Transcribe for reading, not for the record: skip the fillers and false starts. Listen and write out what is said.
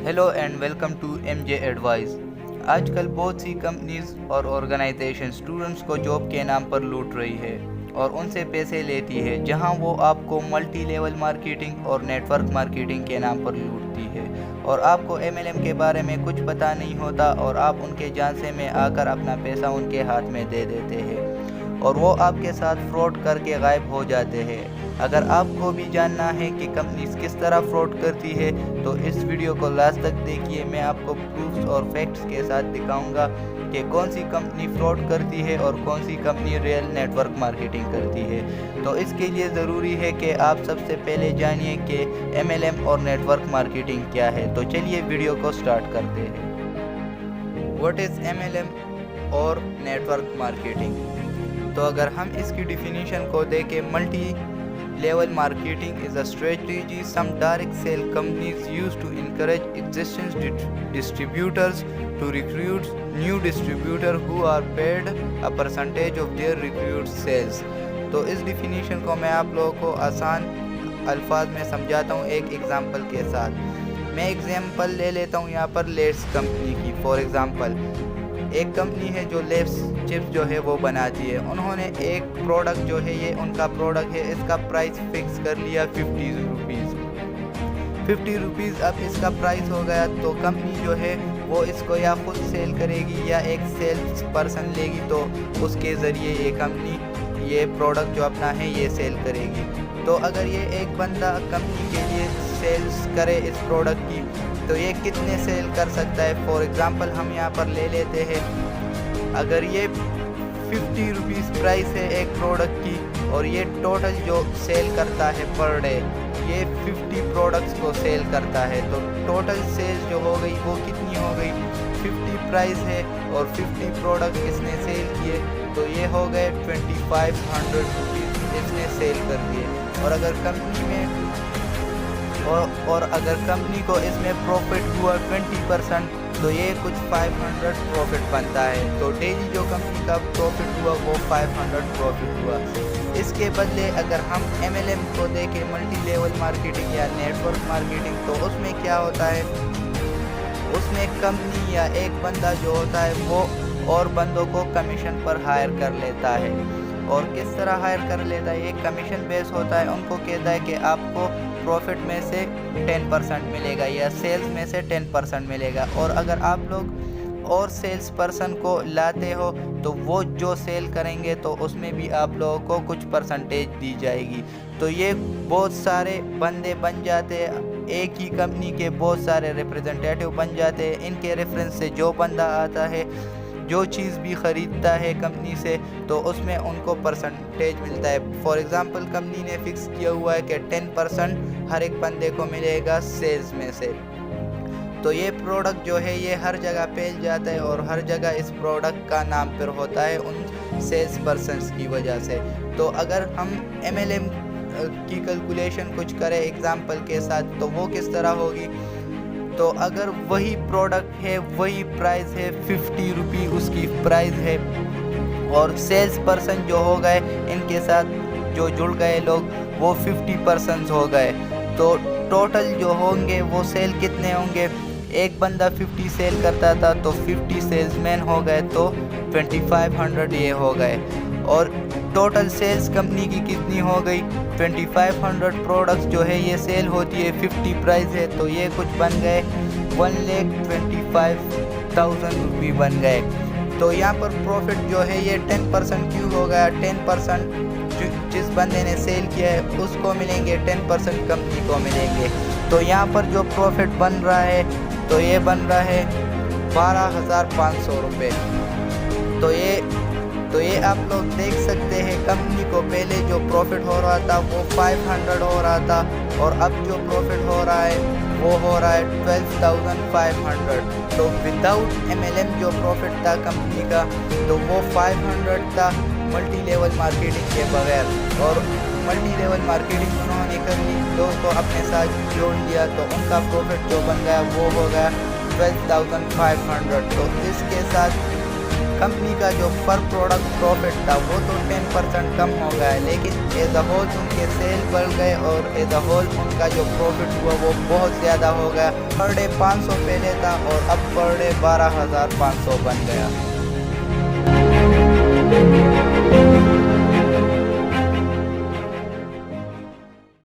Hello and welcome to MJ advice. आजकल बहुत सी कंपनीज और ऑर्गेनाइजेशन स्टूडेंट्स को जॉब के नाम पर लूट रही है और उनसे पैसे लेती है, जहां वो आपको मल्टी लेवल मार्केटिंग और नेटवर्क मार्केटिंग के नाम पर लूटती है और आपको MLM के बारे में कुछ पता नहीं होता और आप उनके झांसे में आकर अपना पैसा उनके हाथ में दे देते हैं और वो आपके साथ फ्रॉड करके गायब हो जाते हैं। अगर आपको भी जानना है कि कंपनीज किस तरह फ्रॉड करती है तो इस वीडियो को लास्ट तक देखिए। मैं आपको प्रूफ्स और फैक्ट्स के साथ दिखाऊंगा कि कौन सी कंपनी फ्रॉड करती है और कौन सी कंपनी रियल नेटवर्क मार्केटिंग करती है। तो इसके लिए ज़रूरी है कि आप सबसे पहले जानिए कि MLM और नेटवर्क मार्केटिंग क्या है। तो चलिए वीडियो को स्टार्ट करते हैं। व्हाट इज़ MLM और नेटवर्क मार्केटिंग? तो अगर हम इसकी डिफिनीशन को देखें, multi level marketing is a strategy some direct sale companies use to encourage existing distributors to recruit new distributors who are paid a percentage of their recruit sales। तो इस definition को मैं आप लोगों को आसान अल्फाज में समझाता हूँ एक एग्जांपल के साथ। मैं एग्जांपल ले लेता हूँ यहाँ पर लेट्स कंपनी की। फॉर एग्जांपल एक कंपनी है जो लेस चिप्स जो है वो बनाती है। उन्होंने एक प्रोडक्ट जो है, ये उनका प्रोडक्ट है, इसका प्राइस फिक्स कर लिया 50 रुपीज़। 50 रुपीज़ अब इसका प्राइस हो गया तो कंपनी जो है वो इसको या खुद सेल करेगी या एक सेल्स पर्सन लेगी, तो उसके ज़रिए ये कंपनी ये प्रोडक्ट जो अपना है ये सेल करेगी। तो अगर ये एक बंदा कंपनी के लिए सेल्स करे इस प्रोडक्ट की तो ये कितने सेल कर सकता है? फॉर एग्ज़ाम्पल हम यहाँ पर ले लेते हैं, अगर ये 50 रुपीज़ प्राइस है एक प्रोडक्ट की और ये टोटल जो सेल करता है पर डे ये 50 प्रोडक्ट्स को सेल करता है, तो टोटल सेल्स जो हो गई वो कितनी हो गई? 50 प्राइस है और 50 प्रोडक्ट इसने सेल किए तो ये हो गए 2500 रुपीज़ इसने सेल कर दिए। और अगर कंपनी में और अगर कंपनी को इसमें प्रॉफिट हुआ 20% तो ये कुछ 500 प्रॉफिट बनता है। तो डेली जो कंपनी का प्रॉफिट हुआ वो 500 प्रॉफिट हुआ। इसके बदले अगर हम MLM को देखें, मल्टी लेवल मार्केटिंग या नेटवर्क मार्केटिंग, तो उसमें क्या होता है? उसमें कंपनी या एक बंदा जो होता है वो और बंदों को कमीशन पर हायर कर लेता है। और किस तरह हायर कर लेता है? ये कमीशन बेस होता है। उनको कहता है कि आपको प्रॉफिट में से 10% मिलेगा या सेल्स में से 10% मिलेगा, और अगर आप लोग और सेल्स पर्सन को लाते हो तो वो जो सेल करेंगे तो उसमें भी आप लोगों को कुछ परसेंटेज दी जाएगी। तो ये बहुत सारे बंदे बन जाते हैं, एक ही कंपनी के बहुत सारे रिप्रेजेंटेटिव बन जाते हैं। इनके रेफरेंस से जो बंदा आता है, जो चीज़ भी ख़रीदता है कंपनी से, तो उसमें उनको परसेंटेज मिलता है। फॉर एग्ज़ाम्पल कंपनी ने फ़िक्स किया हुआ है कि 10% हर एक बंदे को मिलेगा सेल्स में से। तो ये प्रोडक्ट जो है ये हर जगह फैल जाता है और हर जगह इस प्रोडक्ट का नाम पर होता है उन सेल्स पर्सन्स की वजह से। तो अगर हम MLM की कैलकुलेशन कुछ करें एग्ज़ाम्पल के साथ तो वो किस तरह होगी? तो अगर वही प्रोडक्ट है, वही प्राइस है, 50 रुपये उसकी प्राइस है और सेल्स पर्सन जो हो गए इनके साथ जो जुड़ गए लोग वो 50% हो गए, तो टोटल जो होंगे वो सेल कितने होंगे? एक बंदा 50 सेल करता था तो 50 सेल्समैन हो गए तो 2500 ये हो गए। और टोटल सेल्स कंपनी की कितनी हो गई? 2500 प्रोडक्ट्स जो है ये सेल होती है, 50 प्राइस है, तो ये कुछ बन गए 1,25,000 रुपये बन गए। तो यहाँ पर प्रॉफिट जो है ये 10% क्यों हो गया? 10% जिस बंदे ने सेल किया है उसको मिलेंगे, 10% कंपनी को मिलेंगे। तो यहाँ पर जो प्रॉफिट बन रहा है तो ये बन रहा है 12,500 रुपये। तो ये आप लोग देख सकते हैं, कंपनी को पहले जो प्रॉफिट हो रहा था वो 500 हो रहा था और अब जो प्रॉफिट हो रहा है वो हो रहा है 12,500। तो विदाउट MLM जो प्रॉफिट था कंपनी का तो वो 500 था मल्टी लेवल मार्केटिंग के बगैर, और मल्टी लेवल मार्केटिंग उन्होंने कर ली, लोगों को अपने साथ जोड़ लिया तो उनका प्रॉफिट जो बन गया वो हो गया 12,500। तो इसके साथ کمپنی کا جو پر پروڈکٹ پروفٹ تھا وہ تو 10% کم ہو گیا، لیکن ایز اے ہول ان کے سیل بڑھ گئے اور ایز اے ہول ان کا جو پروفٹ ہوا وہ بہت زیادہ ہو گیا۔ پر ڈے 500 پہلے تھا اور اب پر ڈے 12,500 بن گیا۔